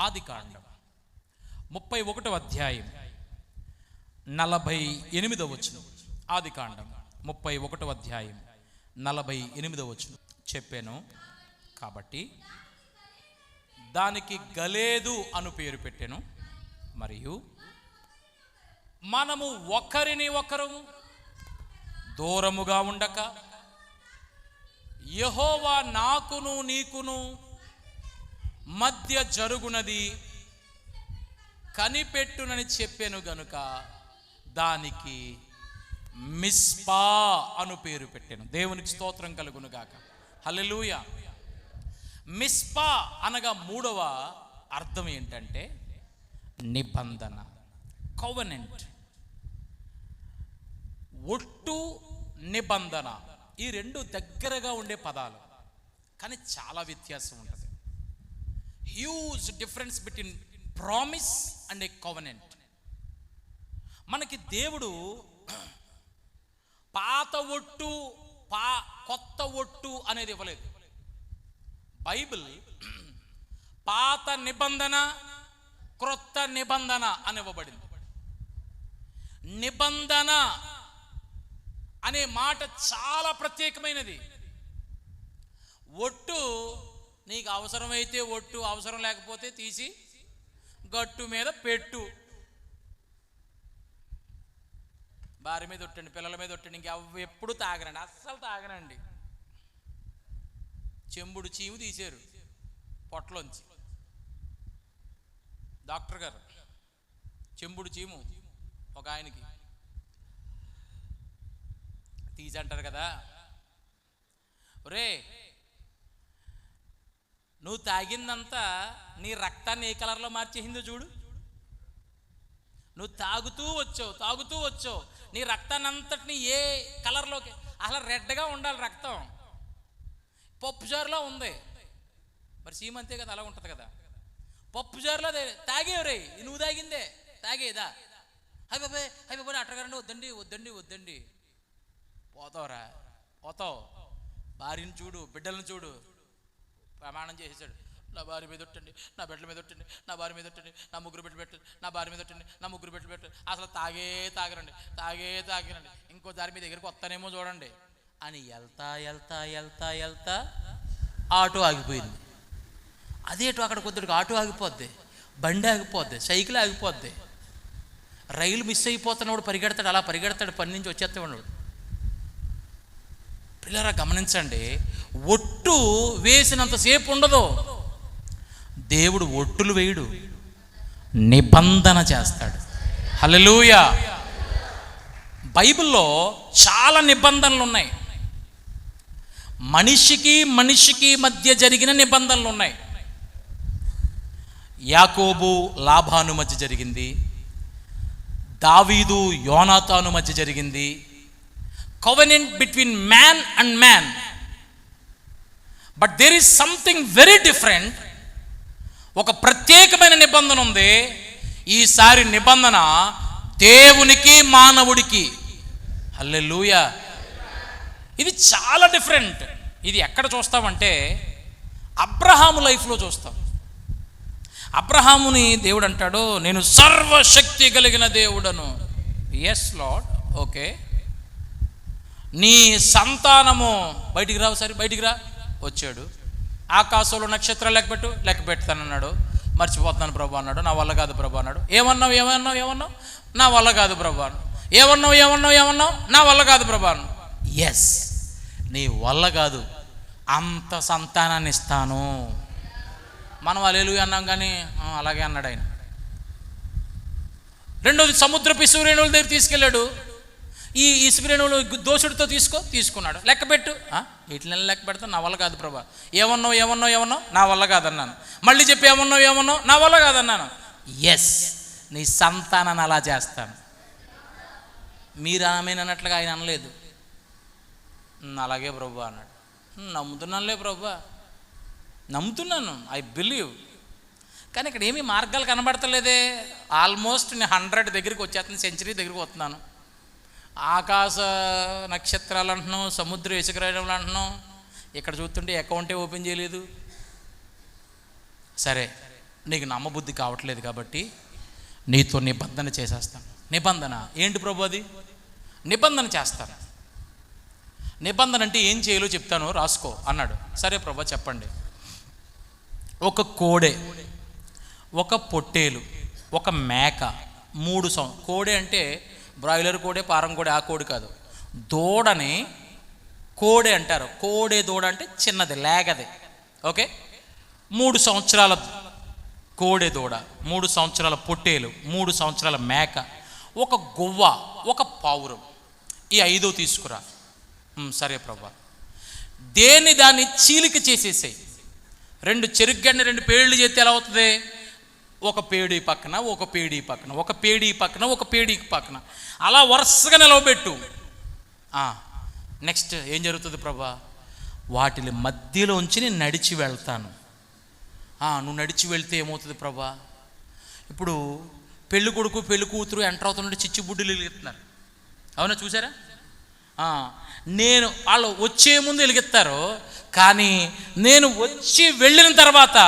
ఆదికాండం 31వ అధ్యాయం 48వ వచనం. ఆదికాండం 31వ అధ్యాయం 48వ వచనం. చెప్పాను కాబట్టి దానికి గలేదు అను పేరు పెట్టాను. మరియు మనము ఒకరిని ఒకరు దూరముగా ఉండక యెహోవా నాకును నీకును మధ్య జరుగునది కనిపెట్టునని చెప్పాను గనుక దానికి మిస్పా అను పేరు పెట్టాను. దేవునికి స్తోత్రం కలుగును గాక. హల్లెలూయా. మిస్పా అనగా మూడవ అర్థం ఏంటంటే నిబంధన, కోవెనెంట్. ఒట్టు, నిబంధన, ఈ రెండు దగ్గరగా ఉండే పదాలు, కానీ చాలా వ్యత్యాసం ఉంటుంది. Huge difference between promise and A covenant. మనకి దేవుడు పాత ఒట్టు, కొత్త ఒట్టు అనేది ఇవ్వలేదు. బైబిల్ పాత నిబంధన, క్రొత్త నిబంధన అని ఇవ్వబడింది. నిబంధన అనే మాట చాలా ప్రత్యేకమైనది. ఒట్టు నీకు అవసరమైతే ఒట్టు, అవసరం లేకపోతే తీసి గట్టు మీద పెట్టు. భార్య మీద ఒట్టండి, పిల్లల మీద ఒట్టండి, ఎప్పుడు తాగనండి, అస్సలు తాగనండి. చెంబుడు చీము తీశారు పొట్టలోంచి. డాక్టర్ గారు చెంబుడు చీము ఒక ఆయనకి తీసి అంటారు కదా, ఒరే నువ్వు తాగిందంతా నీ రక్తాన్ని ఏ కలర్లో మార్చేసిందో చూడు. నువ్వు తాగుతూ వచ్చావు, నీ రక్తాన్ని అంతటిని ఏ కలర్లోకి, అసలు రెడ్గా ఉండాలి రక్తం, పప్పుజారులో ఉంది. మరి సీమ అంతే కదా, అలా ఉంటుంది కదా. పప్పుజారులో తాగేవరే, నువ్వు తాగిందే తాగేదా? హై బాబాయ్ అట్టగారండి, వద్దండి పోతావు. భార్యను చూడు, బిడ్డలను చూడు. ప్రమాణం చేసేసాడు, నా భార్య మీద ఒట్టండి, నా బిడ్డల మీద ఒట్టండి, నా భార్య మీద ఒట్టండి, నా ముగ్గురు బిడ్డలు పెట్టండి, నా భార్య మీద ఒట్టండి, నా ముగ్గురు బిడ్డలు పెట్టండి. అసలు తాగరండి. ఇంకో దారి మీ దగ్గరికి వస్తానేమో చూడండి అని వెళ్తా ఆటో ఆగిపోయింది. అదేటో అక్కడ కొద్దిగా ఆటో ఆగిపోద్ది, బండి ఆగిపోద్ది, సైకిల్ ఆగిపోద్ది. రైలు మిస్ అయిపోతున్నప్పుడు పరిగెడతాడు, అలా పరిగెడతాడు, పని నుంచి వచ్చేస్తే ఉన్నాడు. పిల్లరా గమనించండి, ఒట్టు వేసినంతసేపు ఉండదు. దేవుడు ఒట్టులు వేయడు, నిబంధన చేస్తాడు. హల్లెలూయా. బైబిల్లో చాలా నిబంధనలు ఉన్నాయి. మనిషికి మధ్య జరిగిన నిబంధనలు ఉన్నాయి. యాకోబు లాబాను మధ్య జరిగింది, దావీదు యోనాతాను మధ్య జరిగింది. covenant between man and man, but there is something very different. ఒక ప్రత్యేకమైన నిబంధన ఉంది. ఈసారి నిబంధన దేవునికి మానవుడికి. హల్లెలూయా. ఇది చాలా డిఫరెంట్. ఇది ఎక్కడ చూస్తామంటే అబ్రహాము లైఫ్లో చూస్తాం. అబ్రహాముని దేవుడు అంటాడు, నేను సర్వశక్తి కలిగిన దేవుడను. Yes lord, okay. నీ సంతానము బయటికి రా, ఒకసారి బయటికి రా. వచ్చాడు. ఆకాశంలో నక్షత్రాలు లెక్క పెడతానన్నాడు. మర్చిపోతున్నాను ప్రభు అన్నాడు. నా వల్ల కాదు ప్రభు అన్నాడు. ఏమన్నావు? నా వల్ల కాదు ప్రభు అన్నాడు. ఏమన్నావు? నా వల్ల కాదు ప్రభు అన్నాడు. ఎస్, నీ వల్ల కాదు, అంత సంతానాన్ని ఇస్తాను. మనం హల్లెలూయా అన్నాం, కానీ అలాగే అన్నాడు ఆయన. రెండోది, సముద్రపు ఇసుకరేణువుల దగ్గర తీసుకెళ్ళాడు. ఈ ఇసుకరేణువులు దోషుడితో తీసుకున్నాడు. లెక్క పెట్టు. వీటిని లెక్క పెడతా, నా వల్ల కాదు ప్రభా. ఏమన్నావు? నా వల్ల కాదన్నాను. మళ్ళీ చెప్పి ఏమన్నావు? నా వల్ల కాదన్నాను. ఎస్, నీ సంతానాన్ని అలా చేస్తాను. మీరు ఆమెనన్నట్లుగా ఆయన అనలేదు. అలాగే ప్రభు అన్నాడు. నమ్ముతున్నానులే ప్రభు, నమ్ముతున్నాను, ఐ బిలీవ్. కానీ ఇక్కడ ఏమీ మార్గాలు కనబడతలేదే. ఆల్మోస్ట్ నేను 100 దగ్గరికి వచ్చేస్తాను, సెంచరీ దగ్గరికి వస్తున్నాను. ఆకాశ నక్షత్రాలు అంటున్నాం, సముద్ర ఇసుకరేణువులు అంటున్నాం. ఇక్కడ చూస్తుంటే అకౌంటే ఓపెన్ చేయలేదు. సరే, నీకు నమ్మబుద్ధి కావట్లేదు కాబట్టి నీతో నిబంధన చేసేస్తాను. నిబంధన ఏంటి ప్రభు? అది నిబంధన చేస్తాను. నిబంధన అంటే ఏం చేయాలో చెప్తాను, రాసుకో అన్నాడు. సరే ప్రభు చెప్పండి. ఒక కోడె, ఒక పొట్టేలు, ఒక మేక, 3 కోడె అంటే బ్రాయిలర్ కోడే, పారం కోడే, ఆ కోడి కాదు. దూడని కోడె అంటారు. కోడె దూడ అంటే చిన్నది, లేగది. ఓకే, 3 సంవత్సరాల కోడె దూడ, 3 సంవత్సరాల పొట్టేలు, 3 సంవత్సరాల మేక, ఒక గువ్వ, ఒక పావురం, ఈ 5 తీసుకురా. సరే ప్రభా. దాన్ని చీలిక చేసేసాయి. 2 చెరుగ్గడ్డ 2 పేళ్ళు చేస్తే ఎలా అవుతుంది? ఒక పేడి పక్కన, ఒక పేడి పక్కన, ఒక పేడి పక్కన, ఒక పేడి పక్కన, అలా వరుసగా నిలవబెట్టు. నెక్స్ట్ ఏం జరుగుతుంది ప్రభా? వాటి మధ్యలోంచి నేను నడిచి వెళ్తాను. నువ్వు నడిచి వెళ్తే ఏమవుతుంది ప్రభా? ఇప్పుడు పెళ్ళి కొడుకు పెళ్ళి కూతురు ఎంటర్ అవుతుంటే చిచ్చుబుడ్డులు వెలిగిస్తున్నారు. అవునా, చూసారా? నేను వాళ్ళు వచ్చే ముందు వెలిగిస్తారు, కానీ నేను వచ్చి వెళ్ళిన తర్వాత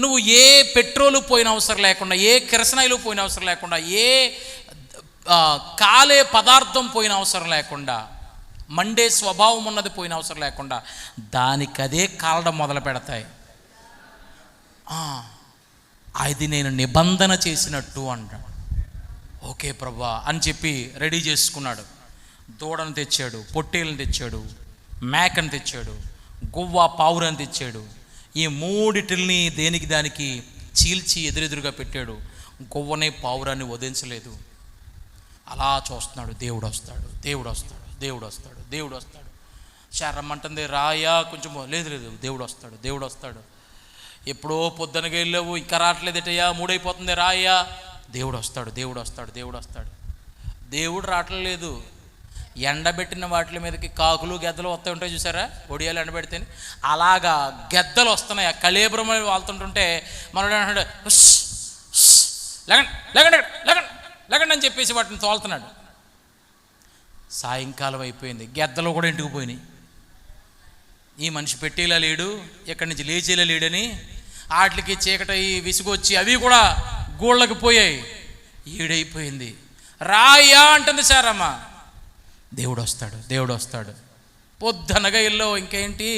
నువ్వు ఏ పెట్రోలు పోయిన అవసరం లేకుండా, ఏ కిరసనాయిలు పోయిన అవసరం లేకుండా, ఏ కాలే పదార్థం పోయిన అవసరం లేకుండా, మండే స్వభావం ఉన్నది పోయిన అవసరం లేకుండా దానికదే కాలడం మొదలు పెడతాయి. అది నేను నిబంధన చేసినట్టు అంటాడు. ఓకే ప్రభా అని చెప్పి రెడీ చేసుకున్నాడు. దూడను తెచ్చాడు, పొట్టేలను తెచ్చాడు, మేకను తెచ్చాడు, గువ్వ పావురని తెచ్చాడు. ఈ 3 దేనికి దానికి చీల్చి ఎదురెదురుగా పెట్టాడు. గువ్వనే పావురాన్ని వదించలేదు. అలా చూస్తున్నాడు. దేవుడు వస్తాడు, దేవుడు వస్తాడు, దేవుడు వస్తాడు, దేవుడు వస్తాడు. రమ్మంటుంది, రాయా కొంచెం, లేదు దేవుడు వస్తాడు, దేవుడు వస్తాడు. ఎప్పుడో పొద్దునగా వెళ్ళావు, ఇంకా రావట్లేదటయ్యా, 3 అయిపోతుంది, రాయ్యా. దేవుడు వస్తాడు, దేవుడు వస్తాడు, దేవుడు వస్తాడు. దేవుడు రావట్లేదు. ఎండబెట్టిన వాటి మీదకి కాకులు గెద్దలు వస్తూ ఉంటాయి చూసారా, ఒడియాలు ఎండబెడితే అలాగా గెద్దలు వస్తున్నాయి. ఆ కళేబ్రం వాళ్తుంటుంటే మనోడు అంటాడు, లగండి లగండి లగండి లగండి అని చెప్పేసి వాటిని తోలుతున్నాడు. సాయంకాలం అయిపోయింది, గెద్దలు కూడా ఇంటికి పోయినాయి. ఈ మనిషి పెట్టేలా లేడు, ఎక్కడి నుంచి లేచేలా లేడని వాటికి చీకటి విసుగొచ్చి అవి కూడా గోళ్ళకి పోయాయి. ఈడైపోయింది. రాయా అంటుంది సారమ్మ. దేవుడు వస్తాడు, దేవుడు వస్తాడు. పొద్దునగా ఇల్లు ఇంకేంటి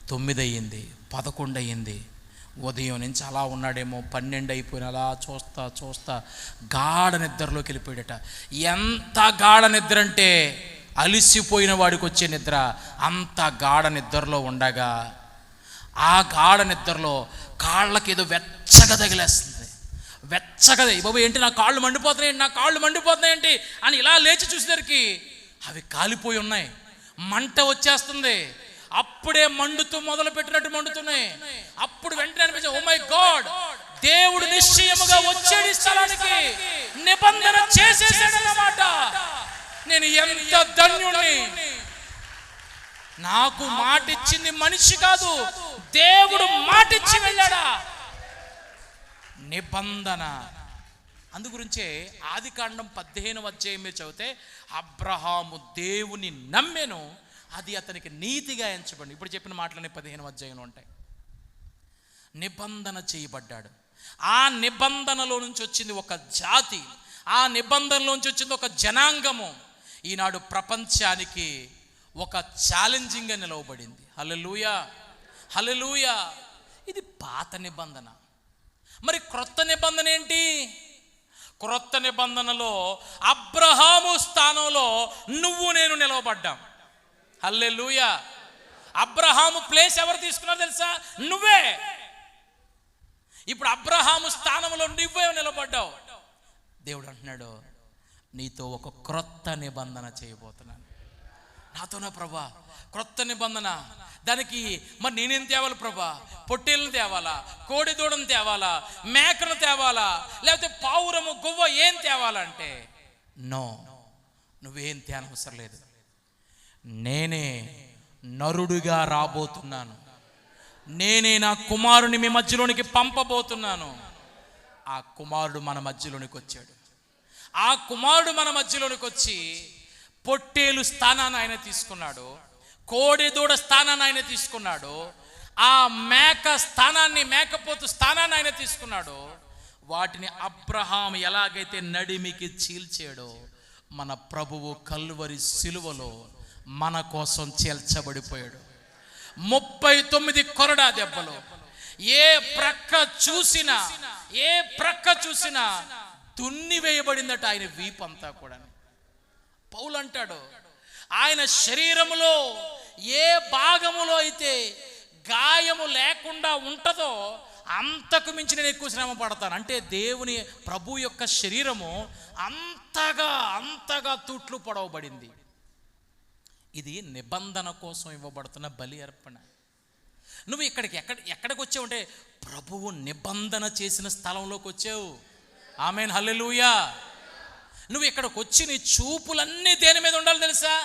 9 అయ్యింది, 11 అయ్యింది. ఉదయం నుంచి అలా ఉన్నాడేమో, 12 అయిపోయిన అలా చూస్తా చూస్తా గాఢ నిద్రలోకి వెళ్ళిపోయాడట. ఎంత గాఢ నిద్ర అంటే అలిసిపోయిన వాడికి వచ్చే నిద్ర, అంత గాఢ నిద్రలో ఉండగా ఆ గాఢ నిద్రలో కాళ్ళకి ఏదో వెచ్చగా తగిలేస్తుంది. వెచ్చగా, బాబు ఏంటి నా కాళ్ళు మండిపోతున్నాయి, నా కాళ్ళు మండిపోతున్నాయేంటి అని ఇలా లేచి చూసేసరికి అవి కాలిపోయి ఉన్నాయి, మంట వచ్చేస్తుంది. అప్పుడే మండుతూ మొదలు పెట్టినట్టు మండుతున్నాయి. అప్పుడు వెంటనే అనిపించింది, ఓ మై గాడ్, దేవుడు నిశ్చయముగా వచ్చేది స్థలానికి నిబంధన చేసేసాడన్నమాట. నేను ఎంత ధన్యుణ్ణి. నాకు మాట ఇచ్చింది మనిషి కాదు, దేవుడు మాట ఇచ్చి వెళ్ళాడా. నిబంధన. అందుగురించే ఆదికాండం 15వ అధ్యాయం మీరు చదివితే అబ్రహాము దేవుని నమ్మెను, అది అతనికి నీతిగా ఎంచబడి. ఇప్పుడు చెప్పిన మాటలనే 15వ అధ్యాయంలో ఉంటాయి. నిబంధన చేయబడ్డాడు. ఆ నిబంధనలో నుంచి వచ్చింది ఒక జాతి, ఆ నిబంధనలో నుంచి వచ్చింది ఒక జనాంగము. ఈనాడు ప్రపంచానికి ఒక ఛాలెంజింగ్గా నిలవబడింది. హల్లెలూయా, హల్లెలూయా. ఇది పాత నిబంధన. మరి క్రొత్త నిబంధన ఏంటి? క్రొత్త నిబంధనలో అబ్రహాము స్థానంలో నువ్వు నేను నిలవబడ్డాం. హల్లెలూయా. అబ్రహాము ప్లేస్ ఎవరు తీసుకున్నారు తెలుసా? నువ్వే. ఇప్పుడు అబ్రహాము స్థానంలో నువ్వే నిలబడ్డావు. దేవుడు అంటున్నాడు, నీతో ఒక క్రొత్త నిబంధన చేయబోతున్నాను. నాతోనా ప్రభా? క్రొత్త నిబంధన. దానికి మరి నేనేం తేవాలి ప్రభా? పొట్టేళ్ళను తేవాలా? కోడి దూడను తేవాలా? మేకను తేవాలా? లేకపోతే పావురము గువ్వ ఏం తేవాలంటే, నో, నువ్వేం తేనవసరం లేదు. నేనే నరుడుగా రాబోతున్నాను. నేనే నా కుమారుని మీ మధ్యలోనికి పంపబోతున్నాను. ఆ కుమారుడు మన మధ్యలోనికి వచ్చాడు. ఆ కుమారుడు మన మధ్యలోనికి వచ్చి పొట్టేలు స్థానాన్ని ఆయన తీసుకున్నాడు, కోడి దూడ స్థానాన్ని ఆయన తీసుకున్నాడు. ఆ మేకపోతు స్థానాన్ని ఆయన తీసుకున్నాడు. వాటిని అబ్రహాం ఎలాగైతే నడిమికి చీల్చాడో, మన ప్రభువు కల్వరి సిలువలో మన కోసం చీల్చబడిపోయాడు. 39 కొరడా దెబ్బలు. ఏ ప్రక్క చూసినా దున్ని వేయబడిందట ఆయన వీపంతా కూడా. పౌలు అంటాడు, ఆయన శరీరములో ఏ భాగములో అయితే గాయము లేకుండా ఉంటుందో అంతకు మించి నేను ఎక్కువ శ్రమ పడతాను. అంటే దేవుని ప్రభు యొక్క శరీరము అంతగా తూట్లు పొడవబడింది. ఇది నిబంధన కోసం ఇవ్వబడుతున్న బలి అర్పణ. నువ్వు ఎక్కడికి వచ్చావు అంటే ప్రభువు నిబంధన చేసిన స్థలంలోకి వచ్చావు. ఆమేన్, హల్లెలూయా. నువ్వు ఇక్కడికి వచ్చి నీ చూపులన్నీ దేని మీద ఉండాలి తెలుసా?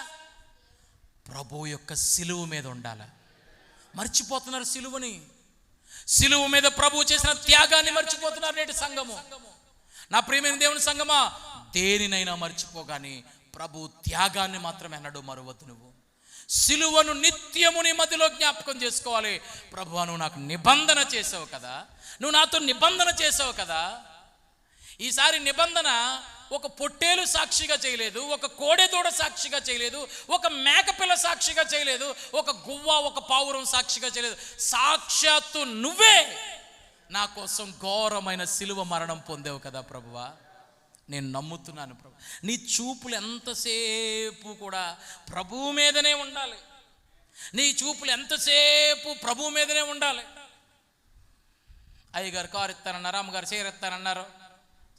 ప్రభువు యొక్క సిలువ మీద ఉండాలి. మర్చిపోతున్నారు సిలువని. సిలువ మీద ప్రభువు చేసిన త్యాగాన్ని మర్చిపోతున్నారు నేటి సంఘము. నా ప్రియమైన దేవుని సంఘమా, దేనినైనా మర్చిపోగాని ప్రభు త్యాగాన్ని మాత్రమే అన్నాడు మరువద్దు. నువ్వు సిలువను నిత్యము నీ మధ్యలో జ్ఞాపకం చేసుకోవాలి. ప్రభువా, నువ్వు నాకు నిబంధన చేసావు కదా, నువ్వు నాతో నిబంధన చేసావు కదా. ఈసారి నిబంధన ఒక పొట్టేలు సాక్షిగా చేయలేదు, ఒక కోడెదూడ సాక్షిగా చేయలేదు, ఒక మేకపిల్ల సాక్షిగా చేయలేదు, ఒక గువ్వ ఒక పావురం సాక్షిగా చేయలేదు. సాక్షాత్తు నువ్వే నా కోసం ఘోరమైన సిలువ మరణం పొందావు కదా ప్రభువా. నేను నమ్ముతున్నాను ప్రభు. నీ చూపులు ఎంతసేపు కూడా ప్రభువు మీదనే ఉండాలి. నీ చూపులు ఎంతసేపు ప్రభువు మీదనే ఉండాలి. అయ్యగారు కారు ఇస్తానన్నారు, అమ్మగారు చీర ఇస్తానన్నారు,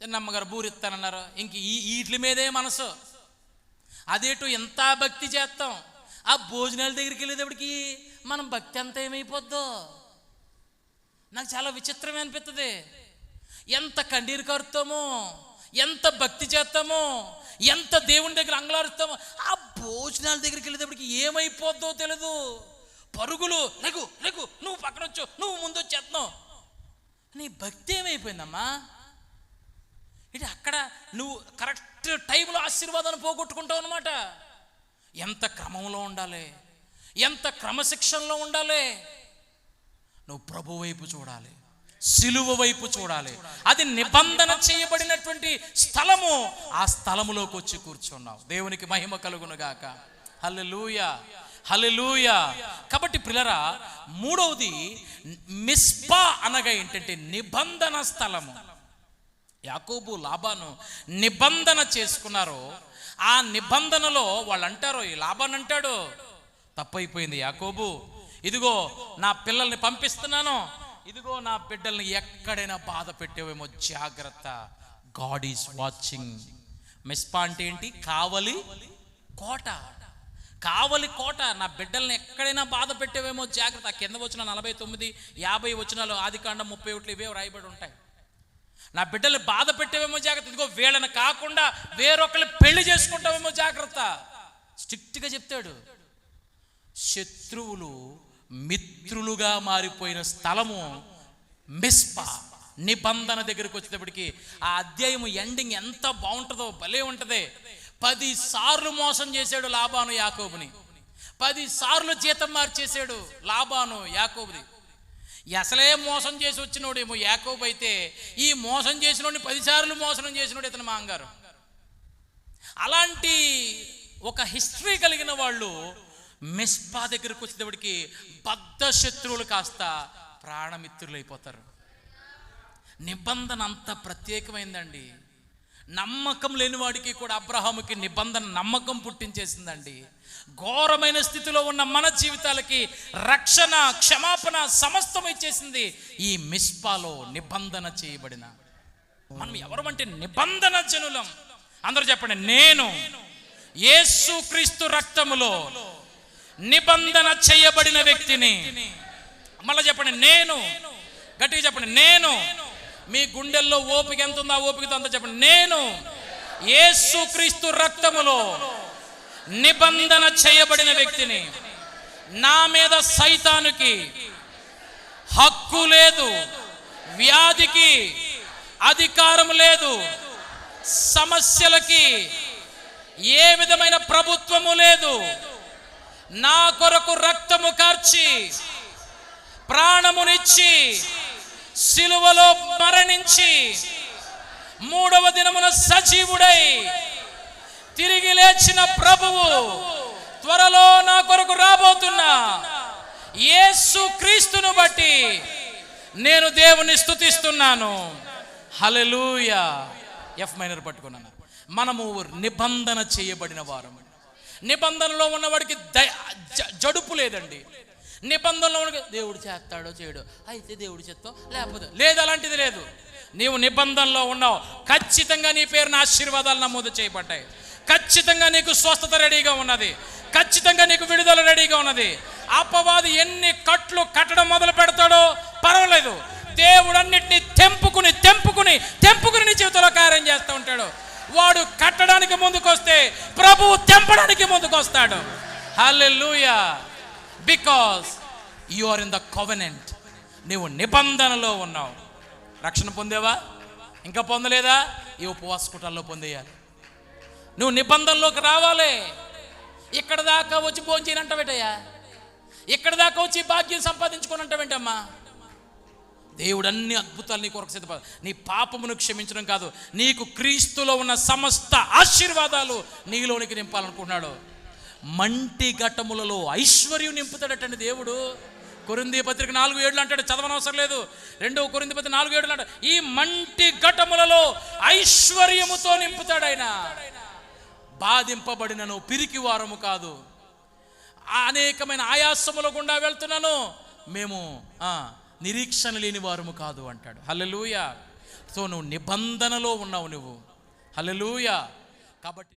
చిన్నమ్మగారు బూరిస్తానన్నారు. ఇంక వీటి మీదే మనసు. అదేటు ఎంత భక్తి చేస్తాం, ఆ భోజనాల దగ్గరికి వెళ్ళేటప్పటికి మనం భక్తి అంతా ఏమైపోద్దో నాకు చాలా విచిత్రమే అనిపిస్తుంది. ఎంత కండీరు కరుతామో, ఎంత భక్తి చేస్తామో, ఎంత దేవుని దగ్గర అంగలారుస్తామో, ఆ భోజనాల దగ్గరికి వెళ్ళేటప్పటికి ఏమైపోద్దో తెలీదు. పరుగులు, లెగు లెగు, నువ్వు పక్కన వచ్చు, నువ్వు ముందు వచ్చేస్తున్నావు. నీ భక్తి ఏమైపోయిందమ్మా? ఇది అక్కడ నువ్వు కరెక్ట్ టైంలో ఆశీర్వాదాన్ని పోగొట్టుకుంటావు అనమాట. ఎంత క్రమంలో ఉండాలి, ఎంత క్రమశిక్షణలో ఉండాలి. నువ్వు ప్రభు వైపు చూడాలి, సిలువ వైపు చూడాలి. అది నిబంధన చేయబడినటువంటి స్థలము. ఆ స్థలములోకి వచ్చి కూర్చున్నావు. దేవునికి మహిమ కలుగును గాక. హల్లెలూయా, హల్లెలూయా. కాబట్టి ప్రియులారా, మూడవది మిస్పా అనగా ఏంటంటే నిబంధన స్థలము. యాకోబు లాబాను నిబంధన చేసుకున్నారు. ఆ నిబంధనలో వాళ్ళు అంటారు, ఈ లాబాన్ అంటాడు, తప్పైపోయింది యాకోబు, ఇదిగో నా పిల్లల్ని పంపిస్తున్నాను, ఇదిగో నా బిడ్డల్ని ఎక్కడైనా బాధ పెట్టేవేమో జాగ్రత్త. God is watching. మిస్పా అంటే ఏంటి? కావలి కోట. కావలి కోట. నా బిడ్డల్ని ఎక్కడైనా బాధ పెట్టేవేమో జాగ్రత్త. కింద వచ్చిన 49, 50 వచనాలు, ఆదికాండం 31 ఇవే రాయబడి ఉంటాయి. నా బిడ్డల్ని బాధ పెట్టేవేమో జాగ్రత్త. ఇదిగో వీళ్ళని కాకుండా వేరొకరిని పెళ్లి చేసుకుంటావేమో జాగ్రత్త. స్ట్రిక్ట్గా చెప్తాడు. శత్రువులు మిత్రులుగా మారిపోయిన స్థలము మిస్పా. నిబంధన దగ్గరికి వచ్చేటప్పటికి ఆ అధ్యాయం ఎండింగ్ ఎంత బాగుంటుందో, భలే ఉంటుంది. 10 సార్లు మోసం చేశాడు లాబాను యాకోబుని. 10 సార్లు జీతం మార్చేశాడు లాబాను యాకోబుని. అసలే మోసం చేసి వచ్చినోడేమో యాకోబు అయితే, ఈ మోసం చేసినోడిని 10 సార్లు మోసం చేసినోడు ఇతను మాంగారు. అలాంటి ఒక హిస్టరీ కలిగిన వాళ్ళు మిస్పా దగ్గరికి వచ్చేటప్పటికి బద్ధ శత్రువులు కాస్త ప్రాణమిత్రులు అయిపోతారు. నిబంధన అంత ప్రత్యేకమైందండి. నమ్మకం లేని వాడికి కూడా అబ్రహాముకి నిబంధన నమ్మకం పుట్టించేసిందండి. ఘోరమైన స్థితిలో ఉన్న మన జీవితాలకి రక్షణ, క్షమాపణ సమస్తం ఇచ్చేసింది ఈ మిస్పాలో నిబంధన చేయబడిన. మనం ఎవరమంటే నిబంధన జనులం. అందరూ చెప్పండి, నేను యేసుక్రీస్తు రక్తములో నిబంధన చేయబడిన వ్యక్తిని. మళ్ళీ చెప్పండి, నేను. గట్టిగా చెప్పండి, నేను. మీ గుండెల్లో ఓపిక ఎంత ఉందో ఆ ఓపికతో అంతా చెప్పండి, నేను యేసుక్రీస్తు రక్తములో నిబంధన చేయబడిన వ్యక్తిని. నా మీద సైతానుకి హక్కు లేదు, వ్యాధికి అధికారం లేదు, సమస్యలకి ఏ విధమైన ప్రభుత్వము లేదు. నా కొరకు రక్తము కార్చి ప్రాణమునిచ్చి సిలువలో మరణించి మూడవ దినమున సజీవుడై తిరిగి లేచిన ప్రభువు త్వరలో నా కొరకు రాబోతున్న యేసు క్రీస్తును బట్టి నేను దేవుని స్తుతిస్తున్నాను. హల్లెలూయా. ఎఫ్ మైనర్ పట్టుకున్నాను. మనము నిబంధన చేయబడిన వారం. నిబంధనలో ఉన్నవాడికి జడుపు లేదండి. నిబంధనలో ఉన్న దేవుడు చేస్తాడో చేయడో, అయితే దేవుడు చేస్తావు లేకపోతే లేదు, అలాంటిది లేదు. నీవు నిబంధనలో ఉన్నావు, ఖచ్చితంగా నీ పేరున ఆశీర్వాదాలు నమోదు చేయబడ్డాయి. ఖచ్చితంగా నీకు స్వస్థత రెడీగా ఉన్నది. ఖచ్చితంగా నీకు విడుదల రెడీగా ఉన్నది. అపవాది ఎన్ని కట్లు కట్టడం మొదలు పెడతాడో పర్వాలేదు, దేవుడు అన్నిటినీ తెంపుకుని తెంపుకుని తెంపుకుని నీ జీవితంలో కార్యం చేస్తూ ఉంటాడు. వాడు కట్టడానికి ముందుకు వస్తే ప్రభువు తెంపడానికి ముందుకు వస్తాడు. Hallelujah. Because you are in the covenant. నీవు నిబంధనలో ఉన్నావు. రక్షణ పొందేవా? ఇంకా పొందలేదా? ఈ ఉపవాస కూటాల్లో పొందేయాలి. నువ్వు నిబంధనలోకి రావాలి. ఇక్కడ దాకా వచ్చి భోంచేనంటావేటయ్యా, ఇక్కడ దాకా వచ్చి భాగ్యం సంపాదించుకొని అంటావేంటమ్మా? దేవుడు అన్ని అద్భుతాలు నీ కొరకు సిద్ధపడ, నీ పాపమును క్షమించడం కాదు, నీకు క్రీస్తులో ఉన్న సమస్త ఆశీర్వాదాలు నీలోనికి నింపాలనుకుంటున్నాడు. మంటి ఘటములలో ఐశ్వర్యం నింపుతాడటండి దేవుడు. కొరింథీ పత్రిక 4:7 అంటాడు, చదవనవసరం లేదు. 2 కొరింథీ పత్రిక 4:7 అంటాడు, ఈ మంటి ఘటములలో ఐశ్వర్యముతో నింపుతాడు ఆయన. బాధింపబడినను పిరికి వారము కాదు, అనేకమైన ఆయాసముల గుండా వెళ్తున్నాను, మేము నిరీక్షణ లేని వారము కాదు అంటాడు. హల్లెలూయా. సో నువ్వు నిబంధనలో ఉన్నావు నువ్వు. హల్లెలూయా. కాబట్టి